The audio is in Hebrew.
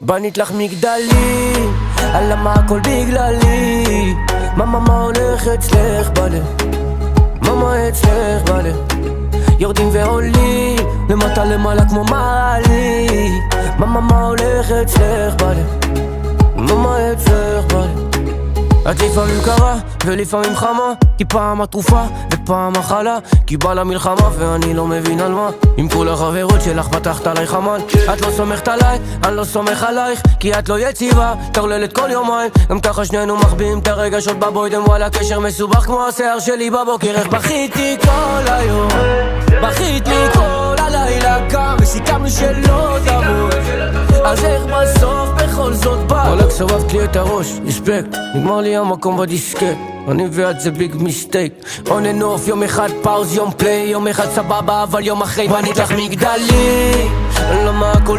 בנית לך מגדלים, למה הכל בגללי? מה הולך אצלך בלב? מה אצלך בלב? יורדים ועולים, למטה למעלה כמו מעלי. מה הולך אצלך בלב? מה אצלך בלב? את לפעמים קרה ולפעמים חמה, כי פעם התרופה ופעם מחלה, כי בא למלחמה ואני לא מבין על מה. עם כל החברות שלך פתחת עליי חמל. את לא סומכת עליי, אני לא סומך עלייך, כי את לא יציבה, תרללת כל יומיים. גם ככה שנינו מחביאים את הרגשות בבוידם, וואלה קשר מסובך כמו השיער שלי בבוקר. איך בכיתי כל היום, בכית לי כל הלילה, קם וסיכמנו שלא תמות, אז איך בסוף בכל זאת בא? וואלק סובבת לי את הראש, רספקט, נגמר לי המקום בדיסקט. אני ואת זה ביג מיסטייק, און אנד אוף, יום אחד פאוז, יום פליי, יום אחד סבבה, אבל יום אחרי בנית לך מגדלים, למה הכל